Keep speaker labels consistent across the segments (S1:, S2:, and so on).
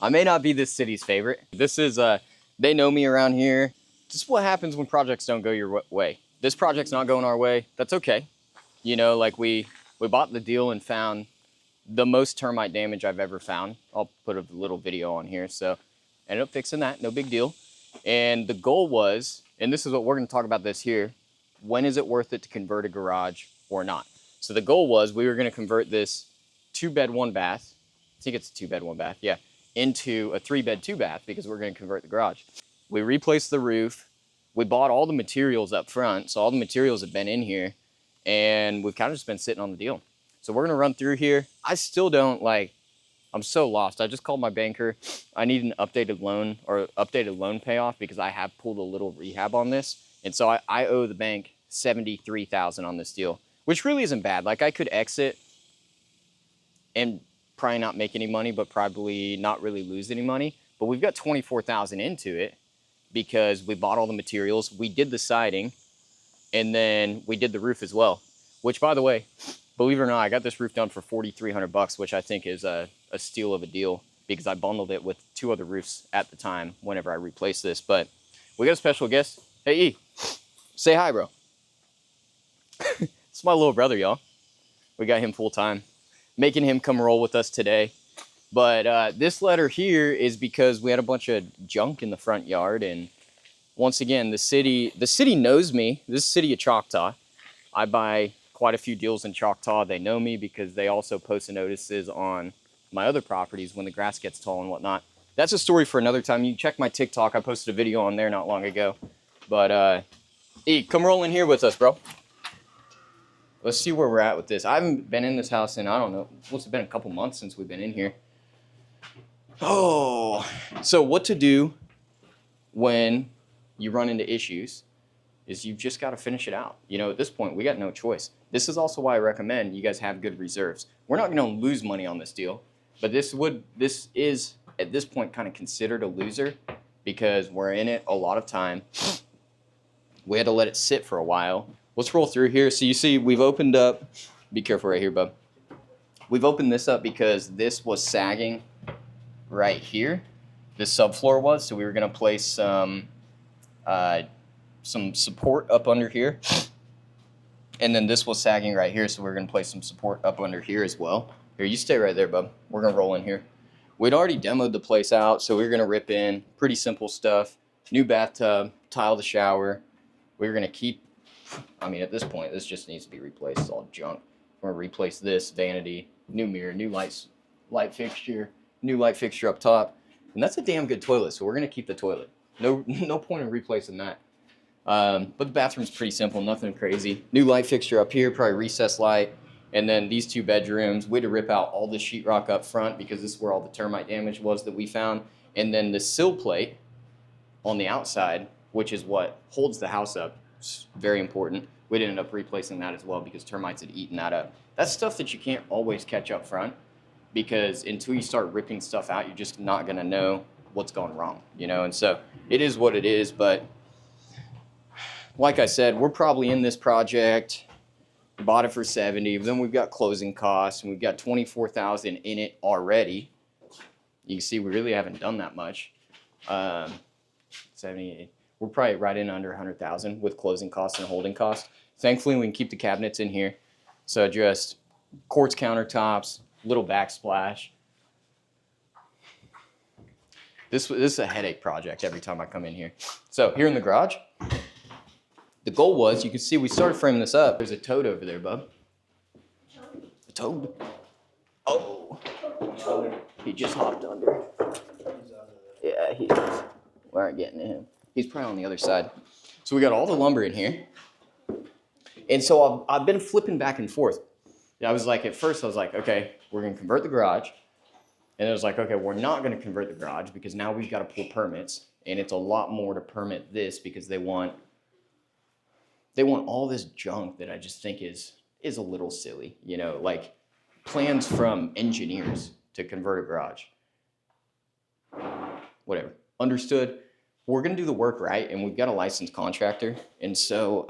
S1: I may not be this city's favorite. This is, they know me around here. Just what happens when projects don't go your way. This project's not going our way. That's okay. You know, like we bought the deal and found the most termite damage I've ever found. I'll put a little video on here. So ended up fixing that, no big deal. And the goal was, and this is what we're gonna talk about this here, when is it worth it to convert a garage or not? So the goal was we were gonna convert this 2-bed, 1-bath, I think it's a 2-bed, 1-bath, yeah, into a 3-bed, 2-bath because we're gonna convert the garage. We replaced the roof. We bought all the materials up front. So all the materials have been in here and we've kind of just been sitting on the deal. So we're gonna run through here. I still don't I'm so lost. I just called my banker. I need an updated loan or updated loan payoff because I have pulled a little rehab on this. And so I owe the bank $73,000 on this deal, which really isn't bad. Like I could exit and probably not make any money, but probably not really lose any money. But we've got $24,000 into it because we bought all the materials, we did the siding, and then we did the roof as well. Which, by the way, believe it or not, I got this roof done for $4,300, which I think is a steal of a deal because I bundled it with 2 other roofs at the time whenever I replaced this. But we got a special guest. Hey, E, say hi, bro. It's my little brother, y'all. We got him full time, making him come roll with us today. But this letter here is because we had a bunch of junk in the front yard. And once again, the city knows me. This is the city of Choctaw. I buy quite a few deals in Choctaw. They know me because they also post notices on my other properties when the grass gets tall and whatnot. That's a story for another time. You can check my TikTok. I posted a video on there not long ago. But E, come roll in here with us, bro. Let's see where we're at with this. I haven't been in this house in, I don't know, what's it been, a couple months since we've been in here. Oh, so what to do when you run into issues is you've just got to finish it out. You know, at this point, we got no choice. This is also why I recommend you guys have good reserves. We're not going to lose money on this deal, but this is at this point kind of considered a loser because we're in it a lot of time. We had to let it sit for a while. Let's roll through here. So you see we've opened up, be careful right here, bub. We've opened this up because this was sagging right here. This subfloor was, so we were going to place some support up under here. And then this was sagging right here, so we're going to place some support up under here as well. Here, you stay right there, bub. We're going to roll in here. We'd already demoed the place out, so we were going to rip in. Pretty simple stuff. New bathtub, tile the shower. We were going to keep, I mean, at this point, this just needs to be replaced. It's all junk. We're going to replace this vanity, new mirror, new light fixture, new light fixture up top. And that's a damn good toilet, so we're going to keep the toilet. No point in replacing that. But the bathroom's pretty simple, nothing crazy. New light fixture up here, probably recessed light. And then these 2 bedrooms, we had to rip out all the sheetrock up front because this is where all the termite damage was that we found. And then the sill plate on the outside, which is what holds the house up, it's very important. We'd ended up replacing that as well because termites had eaten that up. That's stuff that you can't always catch up front because until you start ripping stuff out, you're just not going to know what's going wrong, you know? And so it is what it is, but like I said, we're probably in this project, bought it for 70, then we've got closing costs, and we've got 24,000 in it already. You can see we really haven't done that much. 78. We're probably right in under 100,000 with closing costs and holding costs. Thankfully, we can keep the cabinets in here. So just quartz countertops, little backsplash. This is a headache project every time I come in here. So here in the garage, the goal was, you can see we started framing this up. There's a toad over there, bub. A toad? Oh, he just hopped under. Yeah, he is. We aren't getting to him. He's probably on the other side. So we got all the lumber in here. And so I've been flipping back and forth. I was like, at first I was like, okay, we're going to convert the garage. And it was like, okay, we're not going to convert the garage because now we've got to pull permits. And it's a lot more to permit this because they want all this junk that I just think is a little silly. You know, like plans from engineers to convert a garage. Whatever. Understood. We're going to do the work right, and we've got a licensed contractor. And so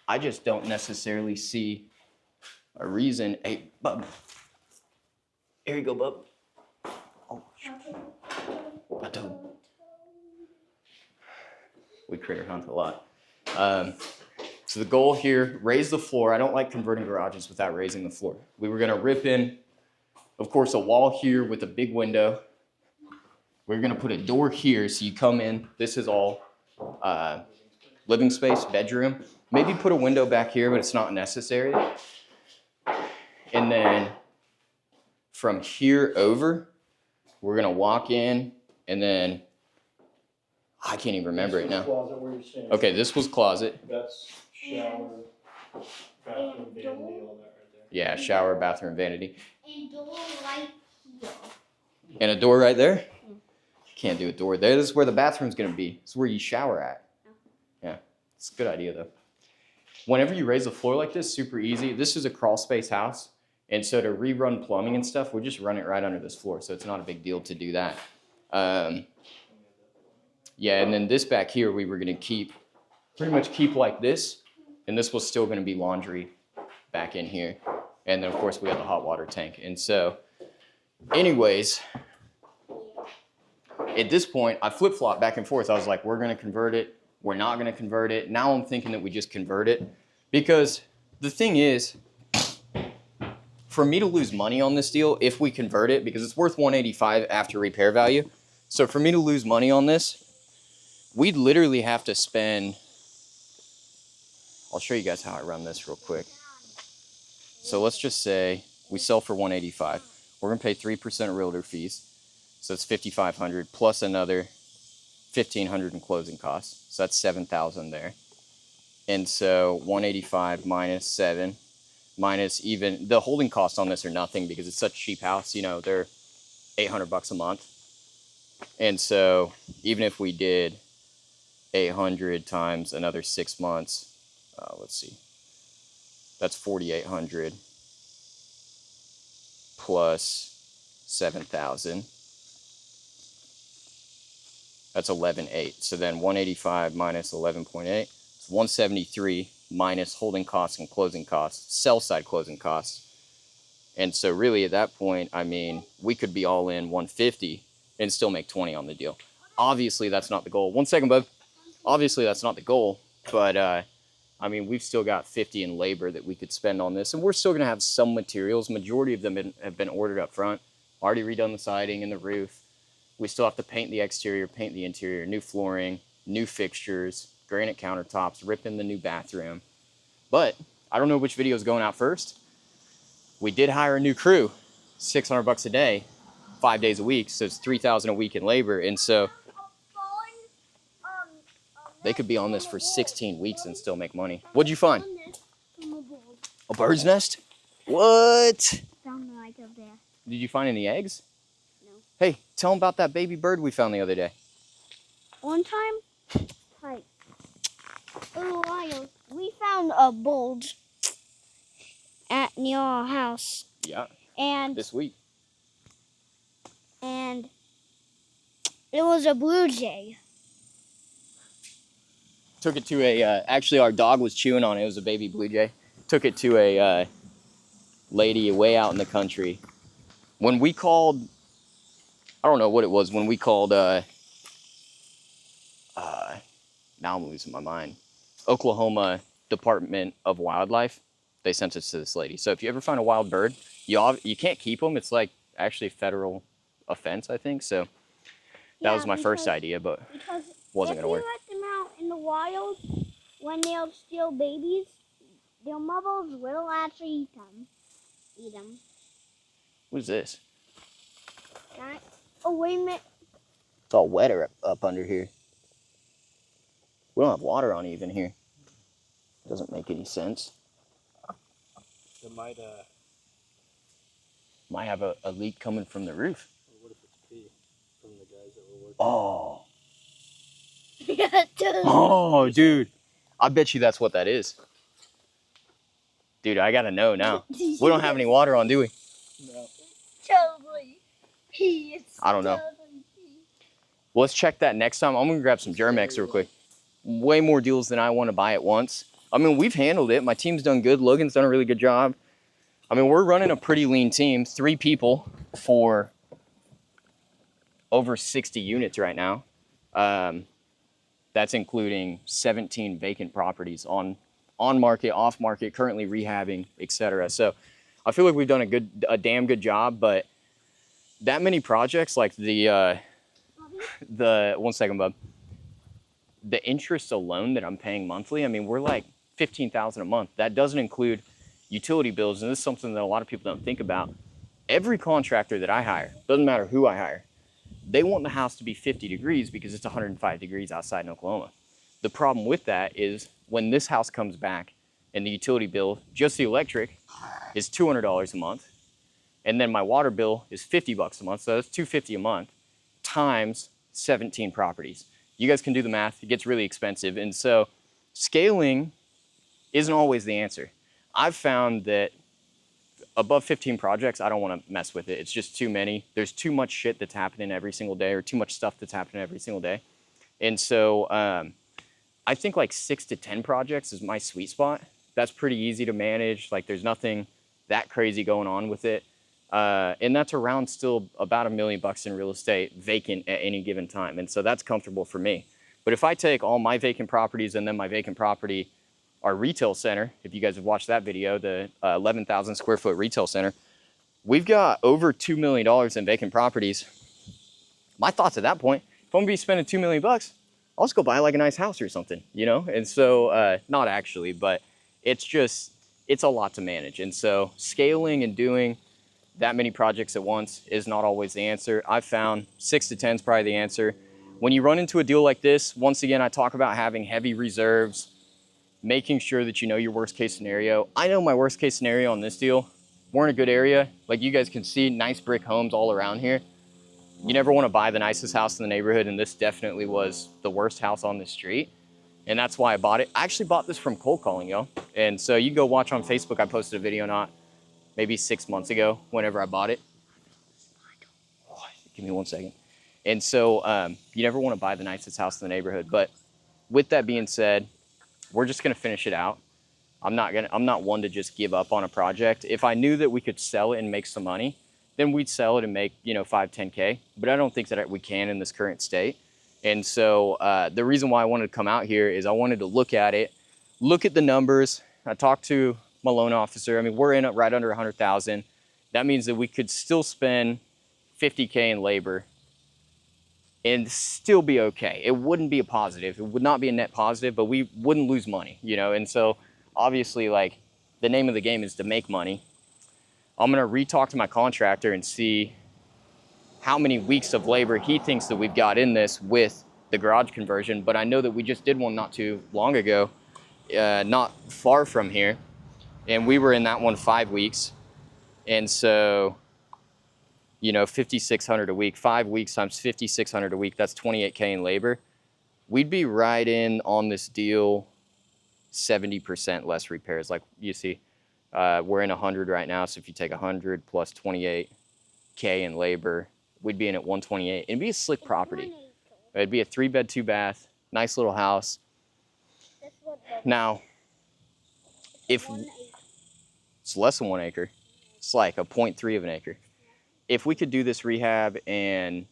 S1: I just don't necessarily see a reason. Hey, bub. Here you go, bub. Oh, We critter hunt a lot. So the goal here, raise the floor. I don't like converting garages without raising the floor. We were gonna rip in, of course, a wall here with a big window. We're gonna put a door here, so you come in, this is all living space, bedroom. Maybe put a window back here, but it's not necessary. And then from here over, we're gonna walk in, and then, I can't even remember it now.
S2: Closet where you're standing.
S1: Okay, this was closet.
S2: That's shower, bathroom, vanity, all that right there.
S1: Yeah, shower, bathroom, vanity.
S3: And door right here.
S1: And a door right there? Can't do a door there. This is where the bathroom's gonna be. This is where you shower at. Yeah, it's a good idea though. Whenever you raise the floor like this, super easy. This is a crawl space house. And so to rerun plumbing and stuff, we just run it right under this floor. So it's not a big deal to do that. Yeah, and then this back here, we were gonna pretty much keep like this. And this was still gonna be laundry back in here. And then of course we have the hot water tank. And so anyways, at this point, I flip-flopped back and forth. I was like, we're gonna convert it. We're not gonna convert it. Now I'm thinking that we just convert it. Because the thing is, for me to lose money on this deal, if we convert it, because it's worth $185 after repair value. So for me to lose money on this, we'd literally have to spend, I'll show you guys how I run this real quick. So let's just say we sell for $185. We're gonna pay 3% realtor fees. So it's $5,500 plus another $1,500 in closing costs. So that's $7,000 there. And so 185 minus 7 minus even the holding costs on this are nothing because it's such a cheap house. You know, they're $800 a month. And so even if we did 800 times another 6 months, let's see, that's 4,800 plus 7,000. That's 11.8. So then 185 minus 11.8, it's 173 minus holding costs and closing costs, sell side closing costs. And so really at that point, I mean, we could be all in 150 and still make 20 on the deal. Obviously that's not the goal. 1 second, bud. Obviously that's not the goal, but I mean, we've still got 50 in labor that we could spend on this, and we're still gonna have some materials. Majority of them have been ordered up front, already redone the siding and the roof. We still have to paint the exterior, paint the interior, new flooring, new fixtures, granite countertops, rip in the new bathroom. But I don't know which video is going out first. We did hire a new crew, $600 a day, 5 days a week. So it's $3,000 a week in labor. And so they could be on this for 16 weeks and still make money. What'd you find? A bird's nest? What?
S3: Down right up there.
S1: Did you find any eggs?
S3: No.
S1: Hey, tell them about that baby bird we found the other day.
S3: One time, like a little while, we found a bulge near our house.
S1: Yeah.
S3: And
S1: this week.
S3: And it was a blue jay.
S1: Took it to a, actually our dog was chewing on it. It was a baby blue jay. Took it to a lady way out in the country. When we called, I don't know what it was, when we called, now I'm losing my mind, Oklahoma Department of Wildlife, they sent us to this lady. So if you ever find a wild bird, you can't keep them. It's like actually a federal offense, I think. So that was my first idea, but wasn't going to work.
S3: If you let them out in the wild, when they're still babies, their mothers will actually eat them.
S1: What is this?
S3: Oh, wait a minute.
S1: It's all wet up under here. We don't have water on even here. Doesn't make any sense.
S2: It might
S1: have a leak coming from the roof.
S2: What if it's pee from the guys that were working?
S1: Oh, dude. I bet you that's what that is. Dude, I gotta know now. We don't have any water on, do we?
S2: No.
S3: Totally pee.
S1: I don't know. Well, let's check that next time. I'm gonna grab some Germex real quick. Way more deals than I want to buy at once. I mean, we've handled it. My team's done good. Logan's done a really good job. I mean, we're running a pretty lean team. 3 people for over 60 units right now. That's including 17 vacant properties on market, off market, currently rehabbing, etc. So I feel like we've done a damn good job, but that many projects, like the 1 second, bub. The interest alone that I'm paying monthly, I mean, we're like $15,000 a month. That doesn't include utility bills, and this is something that a lot of people don't think about. Every contractor that I hire, doesn't matter who I hire, they want the house to be 50 degrees because it's 105 degrees outside in Oklahoma. The problem with that is when this house comes back and the utility bill, just the electric, is $200 a month, and then my water bill is $50 a month, so that's $250 a month, times 17 properties. You guys can do the math, it gets really expensive, and so scaling isn't always the answer. I've found that above 15 projects, I don't want to mess with it. It's just too many. There's too much shit that's happening every single day, or too much stuff that's happening every single day. And so I think like 6 to 10 projects is my sweet spot. That's pretty easy to manage. Like there's nothing that crazy going on with it. And that's around still about $1 million in real estate vacant at any given time. And so that's comfortable for me. But if I take all my vacant properties and then my vacant property, our retail center, if you guys have watched that video, the 11,000 square foot retail center, we've got over $2 million in vacant properties. My thoughts at that point, if I'm gonna be spending $2 million, I'll just go buy like a nice house or something, you know? And so, not actually, but it's a lot to manage. And so scaling and doing that many projects at once is not always the answer. I've found 6 to 10 is probably the answer. When you run into a deal like this, once again, I talk about having heavy reserves, making sure that you know your worst case scenario. I know my worst case scenario on this deal. We're in a good area. Like you guys can see, nice brick homes all around here. You never want to buy the nicest house in the neighborhood, and this definitely was the worst house on the street. And that's why I bought it. I actually bought this from cold calling, yo. And so you can go watch on Facebook. I posted a video maybe 6 months ago, whenever I bought it. Give me 1 second. And so you never want to buy the nicest house in the neighborhood. But with that being said, we're just gonna finish it out. I'm not one to just give up on a project. If I knew that we could sell it and make some money, then we'd sell it and make 5, 10K. But I don't think that we can in this current state. And so the reason why I wanted to come out here is I wanted to look at it, look at the numbers. I talked to my loan officer. I mean, we're in at right under 100,000. That means that we could still spend 50K in labor and still be okay. It wouldn't be a positive. It would not be a net positive, but we wouldn't lose money, And so obviously, like, the name of the game is to make money. I'm gonna re-talk to my contractor and see how many weeks of labor he thinks that we've got in this with the garage conversion. But I know that we just did one not too long ago, not far from here. And we were in that one 5 weeks. And so, 5,600 a week, 5 weeks times 5,600 a week, that's 28K in labor. We'd be right in on this deal, 70% less repairs. Like you see, we're in 100 right now. So if you take 100 plus 28K in labor, we'd be in at 128. It'd be a slick property. It'd be a 3-bed, 2-bath, nice little house. Now, if it's less than 1 acre, it's like a 0.3 of an acre. If we could do this rehab and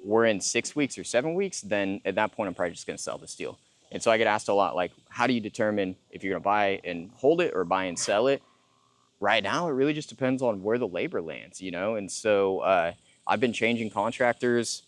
S1: we're in 6 weeks or 7 weeks, then at that point, I'm probably just gonna sell this deal. And so I get asked a lot, like, how do you determine if you're gonna buy and hold it or buy and sell it? Right now, it really just depends on where the labor lands, And so I've been changing contractors.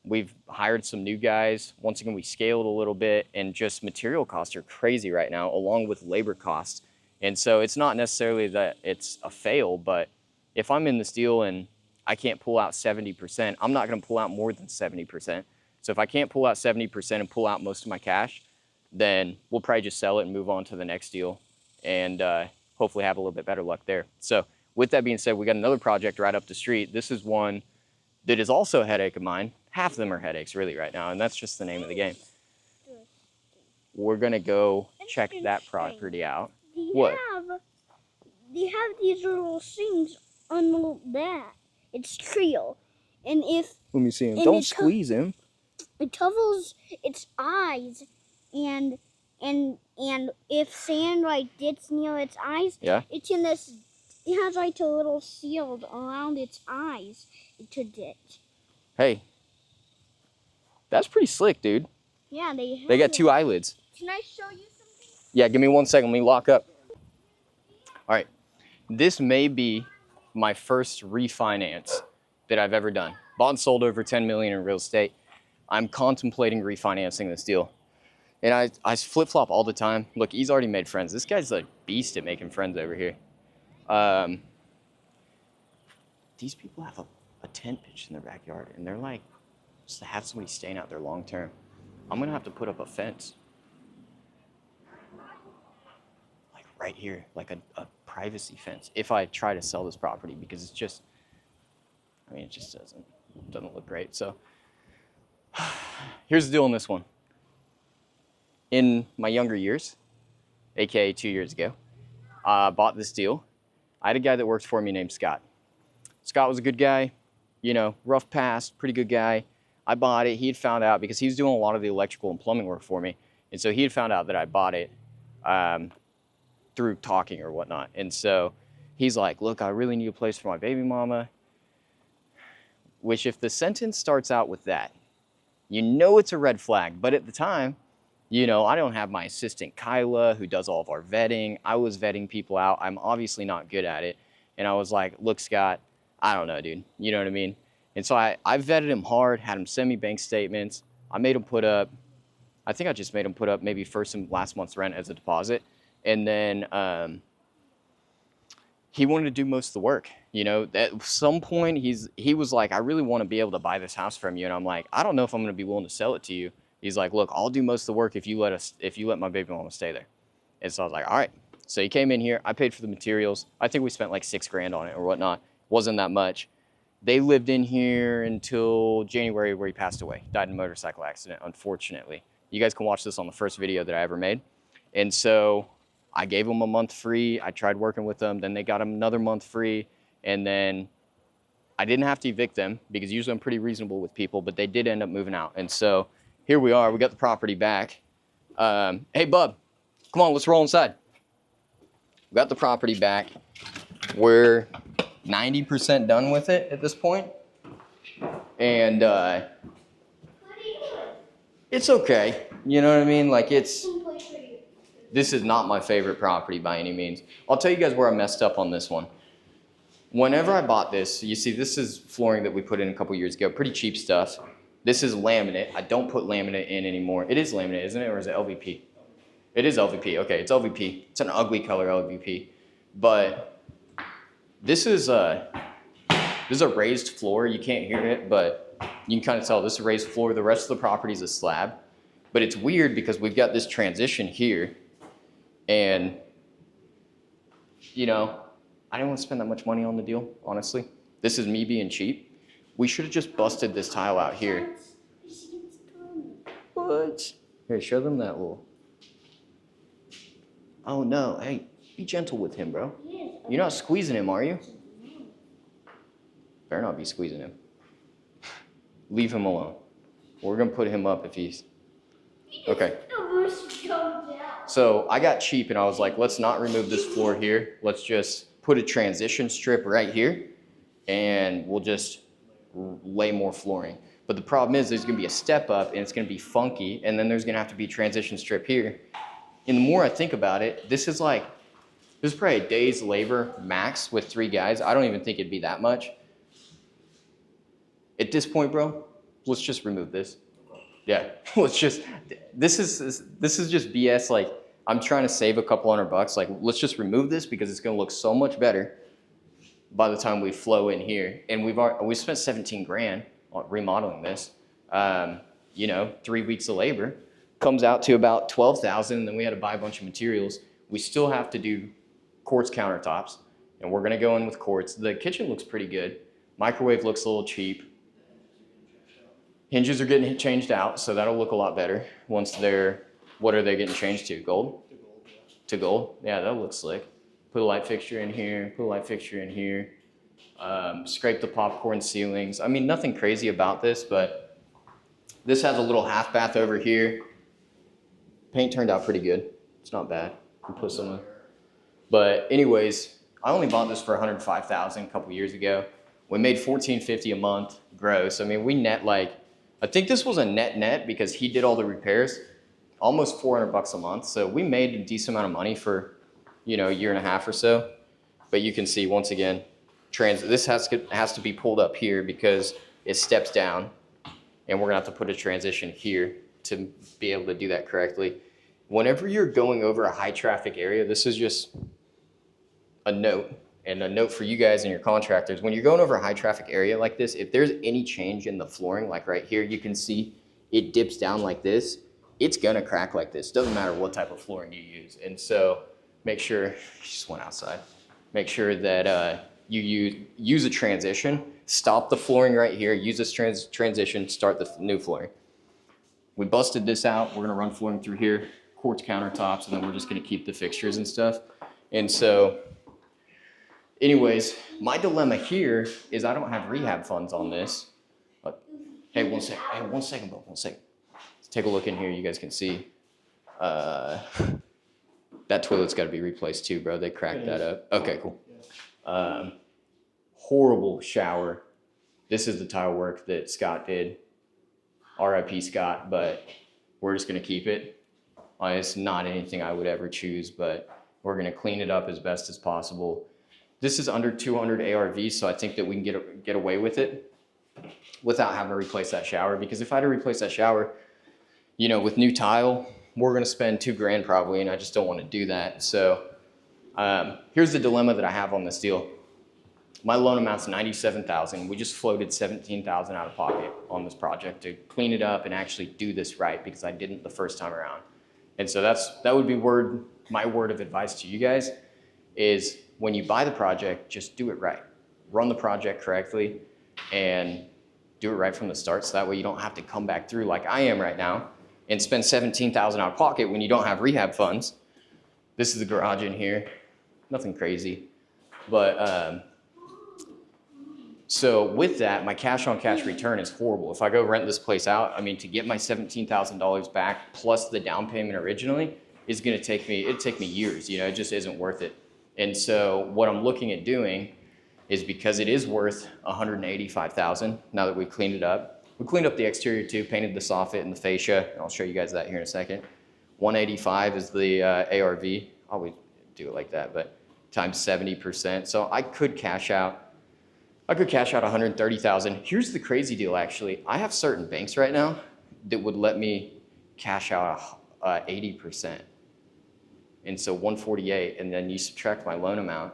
S1: We've hired some new guys. Once again, we scaled a little bit, and just material costs are crazy right now, along with labor costs. And so it's not necessarily that it's a fail, but if I'm in this deal and I can't pull out 70%, I'm not gonna pull out more than 70%. So if I can't pull out 70% and pull out most of my cash, then we'll probably just sell it and move on to the next deal and hopefully have a little bit better luck there. So with that being said, we got another project right up the street. This is one that is also a headache of mine. Half of them are headaches really right now, and that's just the name of the game. We're gonna go check that property out.
S3: They have these little things on that. It's trio. And if
S1: let me see him. Don't squeeze him.
S3: It covers its eyes, and if sand gets near its eyes, it's in this. It has a little shield around its eyes to ditch.
S1: Hey, that's pretty slick, dude.
S3: Yeah,
S1: They got 2 eyelids.
S3: Can I show you something?
S1: Yeah, give me 1 second. Let me lock up. All right. This may be my first refinance that I've ever done. Bought and sold over 10 million in real estate. I'm contemplating refinancing this deal. And I flip-flop all the time. Look, he's already made friends. This guy's a beast at making friends over here. These people have a tent pitched in their backyard, and they're like, just to have somebody staying out there long term. I'm gonna have to put up a fence. Like right here, like a privacy fence, if I try to sell this property, because it's just, I mean, it just doesn't look great. So here's the deal on this one. In my younger years, AKA 2 years ago, I bought this deal. I had a guy that worked for me named Scott. Scott was a good guy, you know, rough past, pretty good guy. I bought it. He had found out because he was doing a lot of the electrical and plumbing work for me. And so he had found out that I bought it through talking or whatnot. And so he's like, look, I really need a place for my baby mama. Which if the sentence starts out with that, you know it's a red flag. But at the time, you know, I don't have my assistant Kyla who does all of our vetting. I was vetting people out. I'm obviously not good at it. And I was like, look, Scott, I don't know, dude. You know what I mean? And so I vetted him hard, had him send me bank statements. I made him put up, I think I just made him put up maybe first and last month's rent as a deposit. And then he wanted to do most of the work. You know, at some point he was like, I really want to be able to buy this house from you. And I'm like, I don't know if I'm going to be willing to sell it to you. He's like, look, I'll do most of the work if you let my baby mama stay there. And so I was like, all right. So he came in here. I paid for the materials. I think we spent like $6,000 on it or whatnot. Wasn't that much. They lived in here until January, where he passed away. Died in a motorcycle accident, unfortunately. You guys can watch this on the first video that I ever made. And so I gave them a month free. I tried working with them. Then they got them another month free. And then I didn't have to evict them because usually I'm pretty reasonable with people, but they did end up moving out. And so here we are. We got the property back. Hey, bub, come on, let's roll inside. We got the property back. We're 90% done with it at this point. And it's okay. You know what I mean? Like this is not my favorite property by any means. I'll tell you guys where I messed up on this one. Whenever I bought this, you see this is flooring that we put in a couple years ago, pretty cheap stuff. This is laminate. I don't put laminate in anymore. It is laminate, isn't it? Or is it LVP? It is LVP. Okay, it's LVP. It's an ugly color LVP. But this is a raised floor. You can't hear it, but you can kind of tell this is a raised floor. The rest of the property is a slab. But it's weird because we've got this transition here. And, you know, I didn't want to spend that much money on the deal, honestly. This is me being cheap. We should have just busted this tile out here. What? Here, show them that little. Oh no, hey, be gentle with him, bro. You're not squeezing him, are you? Better not be squeezing him. Leave him alone. We're gonna put him up if he's, okay. So I got cheap and I was like, let's not remove this floor here. Let's just put a transition strip right here and we'll just lay more flooring. But the problem is there's gonna be a step up and it's gonna be funky, and then there's gonna have to be a transition strip here. And the more I think about it, this is probably a day's labor max with 3 guys. I don't even think it'd be that much. At this point, bro, let's just remove this. Yeah, this is just BS. Like, I'm trying to save a couple $100. Like, let's just remove this because it's gonna look so much better by the time we flow in here. And we spent 17 grand on remodeling this. You know, 3 weeks of labor comes out to about 12,000. And then we had to buy a bunch of materials. We still have to do quartz countertops, and we're gonna go in with quartz. The kitchen looks pretty good. Microwave looks a little cheap. Hinges are getting changed out, so that'll look a lot better once what are they getting changed to? Gold? To gold? Yeah, that'll look slick. Put a light fixture in here, put a light fixture in here. Scrape the popcorn ceilings. I mean, nothing crazy about this, but this has a little half bath over here. Paint turned out pretty good. It's not bad. Put some, but anyways, I only bought this for $105,000 a couple years ago. We made $14.50 a month gross. I mean, we net like, I think this was a net because he did all the repairs, almost $400 a month. So we made a decent amount of money for, a year and a half or so. But you can see once again, this has to be pulled up here because it steps down, and we're gonna have to put a transition here to be able to do that correctly. Whenever you're going over a high traffic area, this is just a note, and a note for you guys and your contractors. When you're going over a high traffic area like this, if there's any change in the flooring, like right here, you can see it dips down like this, it's gonna crack like this. Doesn't matter what type of flooring you use. And so make sure, just went outside, make sure that you use a transition, stop the flooring right here, use this transition, start the new flooring. We busted this out, we're gonna run flooring through here, quartz countertops, and then we're just gonna keep the fixtures and stuff. And so, anyways, my dilemma here is I don't have rehab funds on this. Hey, one second, bro, 1 second. Let's take a look in here, you guys can see. That toilet's gotta be replaced too, bro. They cracked that up. Okay, cool. Horrible shower. This is the tile work that Scott did. RIP Scott, but we're just gonna keep it. It's not anything I would ever choose, but we're gonna clean it up as best as possible. This is under 200 ARV, so I think that we can get away with it without having to replace that shower. Because if I had to replace that shower, with new tile, we're gonna spend $2,000 probably, and I just don't wanna do that. So here's the dilemma that I have on this deal. My loan amount's $97,000. We just floated $17,000 out of pocket on this project to clean it up and actually do this right, because I didn't the first time around. And so that would be my word of advice to you guys is when you buy the project, just do it right. Run the project correctly and do it right from the start, so that way you don't have to come back through like I am right now and spend $17,000 out of pocket when you don't have rehab funds. This is the garage in here, nothing crazy. But so with that, my cash on cash return is horrible. If I go rent this place out, I mean, to get my $17,000 back plus the down payment originally is gonna take me years, it just isn't worth it. And so what I'm looking at doing is, because it is worth $185,000 now that we've cleaned it up. We cleaned up the exterior too, painted the soffit and the fascia. And I'll show you guys that here in a second. 185 is the ARV. I always do it like that, but times 70%. So I could cash out $130,000. Here's the crazy deal, actually. I have certain banks right now that would let me cash out 80%. And so 148, and then you subtract my loan amount,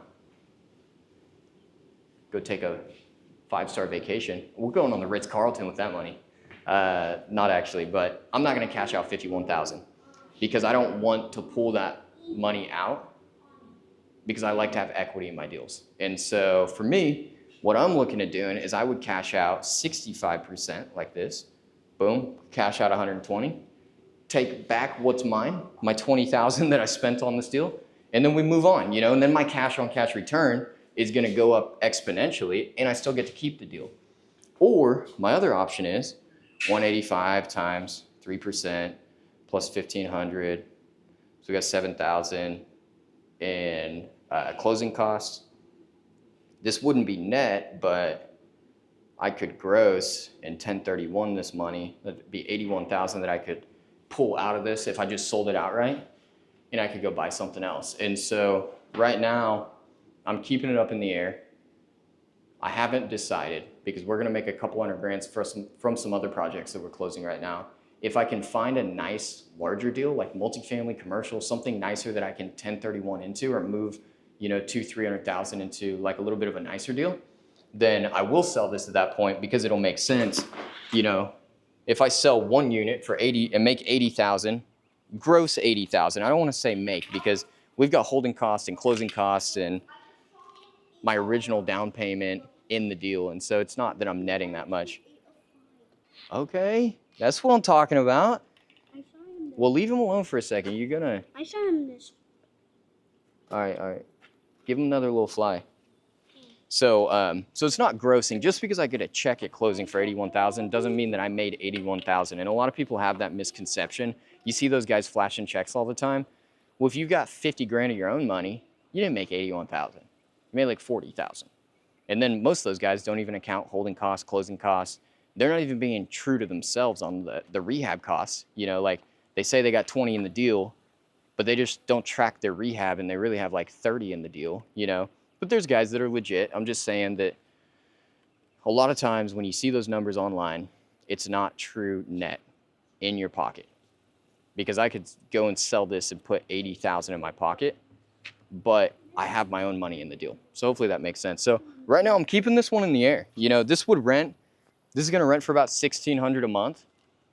S1: go take a 5-star vacation. We're going on the Ritz-Carlton with that money. Not actually, but I'm not gonna cash out $51,000 because I don't want to pull that money out, because I like to have equity in my deals. And so for me, what I'm looking at doing is I would cash out 65% like this, boom, cash out 120, take back what's mine, my 20,000 that I spent on this deal, and then we move on, and then my cash on cash return is gonna go up exponentially, and I still get to keep the deal. Or my other option is 185 times 3% plus 1,500, so we got 7,000 in closing costs. This wouldn't be net, but I could gross and 1031 this money. That'd be 81,000 that I could pull out of this if I just sold it outright, and I could go buy something else. And so right now, I'm keeping it up in the air. I haven't decided, because we're gonna make a couple $100,000 from some other projects that we're closing right now. If I can find a nice larger deal, like multifamily, commercial, something nicer that I can 1031 into, or move, $200,000-300,000 into like a little bit of a nicer deal, then I will sell this at that point, because it'll make sense. If I sell one unit for 80 and make 80,000, gross 80,000. I don't want to say make, because we've got holding costs and closing costs and my original down payment in the deal. And so it's not that I'm netting that much. Okay, that's what I'm talking about. Well, leave him alone for a second. You're gonna.
S3: I saw him this.
S1: All right. Give him another little fly. So it's not grossing. Just because I get a check at closing for 81,000 doesn't mean that I made 81,000. And a lot of people have that misconception. You see those guys flashing checks all the time. Well, if you've got 50 grand of your own money, you didn't make 81,000. You made like 40,000. And then most of those guys don't even account holding costs, closing costs. They're not even being true to themselves on the rehab costs. You know, like they say they got 20 in the deal, but they just don't track their rehab and they really have like 30 in the deal, you know. But there's guys that are legit. I'm just saying that a lot of times when you see those numbers online, it's not true net in your pocket. Because I could go and sell this and put 80,000 in my pocket, but I have my own money in the deal. So hopefully that makes sense. So right now I'm keeping this one in the air. You know, this would rent, this is gonna rent for about $1,600 a month,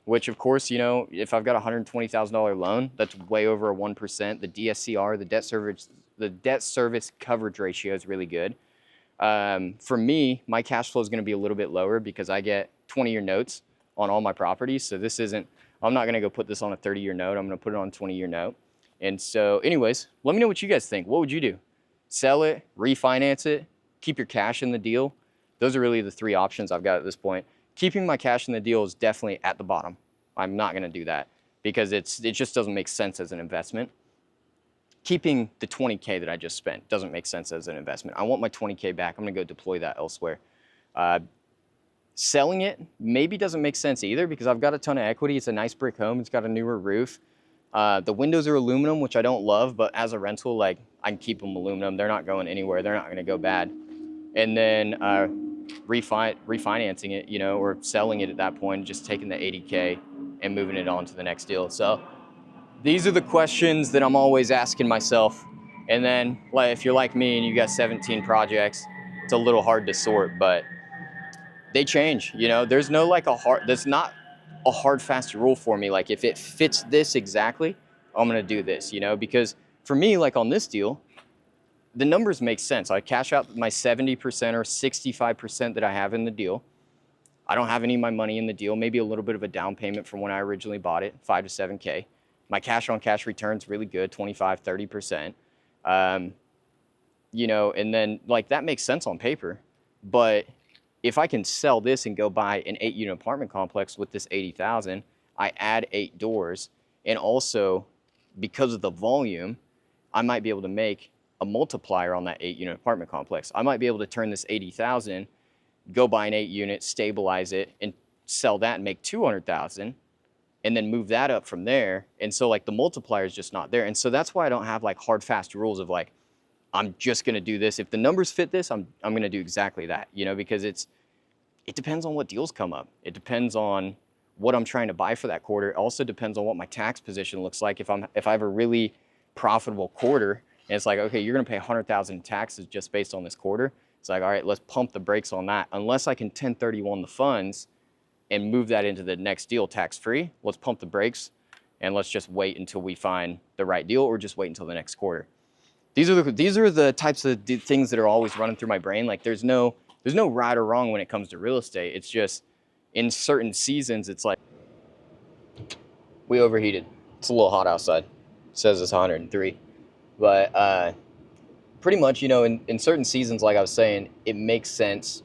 S1: which of course, you know, if I've got a $120,000 loan, that's way over a 1%. The DSCR, the debt service coverage ratio is really good. For me, my cash flow is gonna be a little bit lower because I get 20-year notes on all my properties. So this isn't, I'm not gonna go put this on a 30-year note. I'm gonna put it on a 20-year note. And so anyways, let me know what you guys think. What would you do? Sell it, refinance it, keep your cash in the deal? Those are really the three options I've got at this point. Keeping my cash in the deal is definitely at the bottom. I'm not gonna do that because it just doesn't make sense as an investment. Keeping the 20K that I just spent doesn't make sense as an investment. I want my 20K back. I'm gonna go deploy that elsewhere. Selling it maybe doesn't make sense either because I've got a ton of equity. It's a nice brick home. It's got a newer roof. The windows are aluminum, which I don't love, but as a rental, like I can keep them aluminum. They're not going anywhere. They're not gonna go bad. And then refinancing it, you know, or selling it at that point, just taking the 80K and moving it on to the next deal. So these are the questions that I'm always asking myself. And then like, if you're like me and you got 17 projects, it's a little hard to sort, but they change, you know. There's no like there's not a hard fast rule for me. Like if it fits this exactly, I'm gonna do this, you know, because for me, like on this deal, the numbers make sense. I cash out my 70% or 65% that I have in the deal. I don't have any of my money in the deal, maybe a little bit of a down payment from when I originally bought it, 5 to 7K. My cash on cash return's really good, 25, 30%. You know, and then like that makes sense on paper, but if I can sell this and go buy an 8-unit apartment complex with this 80,000, I add 8 doors. And also because of the volume, I might be able to make a multiplier on that 8-unit apartment complex. I might be able to turn this 80,000, go buy an 8-unit, stabilize it and sell that and make 200,000 and then move that up from there. And so like the multiplier is just not there. And so that's why I don't have like hard, fast rules of like, I'm just gonna do this. If the numbers fit this, I'm gonna do exactly that, you know, because it depends on what deals come up. It depends on what I'm trying to buy for that quarter. It also depends on what my tax position looks like. If I have a really profitable quarter and it's like, okay, you're gonna pay 100,000 in taxes just based on this quarter. It's like, all right, let's pump the brakes on that. Unless I can 1031 the funds and move that into the next deal tax-free, let's pump the brakes and let's just wait until we find the right deal or just wait until the next quarter. These are the types of things that are always running through my brain. Like there's no right or wrong when it comes to real estate. It's just in certain seasons, it's like we overheated. It's a little hot outside. It says it's 103, but pretty much, you know, in certain seasons, like I was saying, it makes sense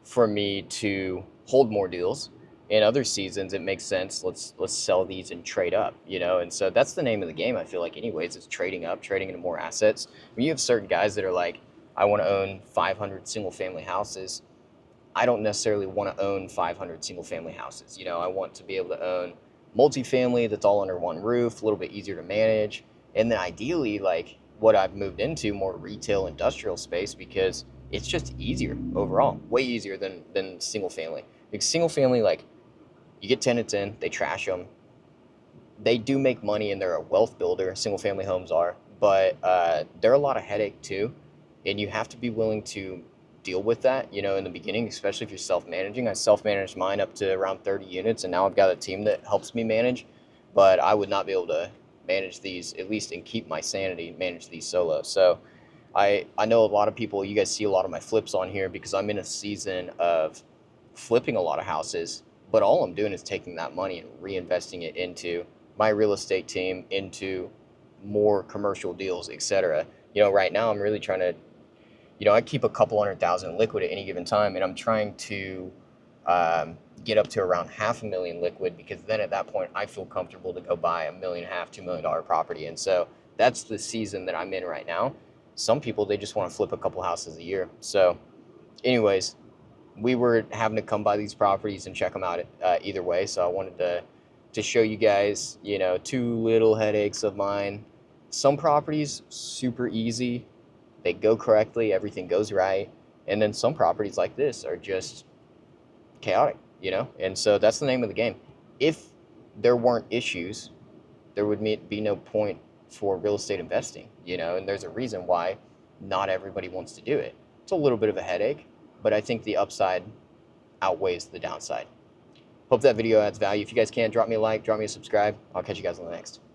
S1: for me to hold more deals. In other seasons, it makes sense. Let's sell these and trade up, you know? And so that's the name of the game, I feel like anyways, is trading up, trading into more assets. When you have certain guys that are like, I want to own 500 single family houses. I don't necessarily want to own 500 single family houses. You know, I want to be able to own multifamily that's all under one roof, a little bit easier to manage. And then ideally, like what I've moved into, more retail industrial space, because it's just easier overall, way easier than single family. Because single family, like, you get tenants in, they trash them. They do make money and they're a wealth builder, single family homes are, but they're a lot of headache too. And you have to be willing to deal with that, you know, in the beginning, especially if you're self-managing. I self-managed mine up to around 30 units and now I've got a team that helps me manage, but I would not be able to manage these, at least, and keep my sanity, manage these solo. So I know a lot of people, you guys see a lot of my flips on here because I'm in a season of flipping a lot of houses, but all I'm doing is taking that money and reinvesting it into my real estate team, into more commercial deals, etc. You know, right now I'm really trying to, you know, I keep a couple 100,000 liquid at any given time, and I'm trying to get up to around $500,000 liquid, because then at that point I feel comfortable to go buy $1.5 million, $2 million property. And so that's the season that I'm in right now. Some people, they just want to flip a couple houses a year. So anyways, we were having to come by these properties and check them out either way. So I wanted to show you guys, you know, 2 little headaches of mine. Some properties, super easy. They go correctly. Everything goes right. And then some properties like this are just chaotic, you know? And so that's the name of the game. If there weren't issues, there would be no point for real estate investing, you know? And there's a reason why not everybody wants to do it. It's a little bit of a headache, but I think the upside outweighs the downside. Hope that video adds value. If you guys can, drop me a like, drop me a subscribe. I'll catch you guys on the next.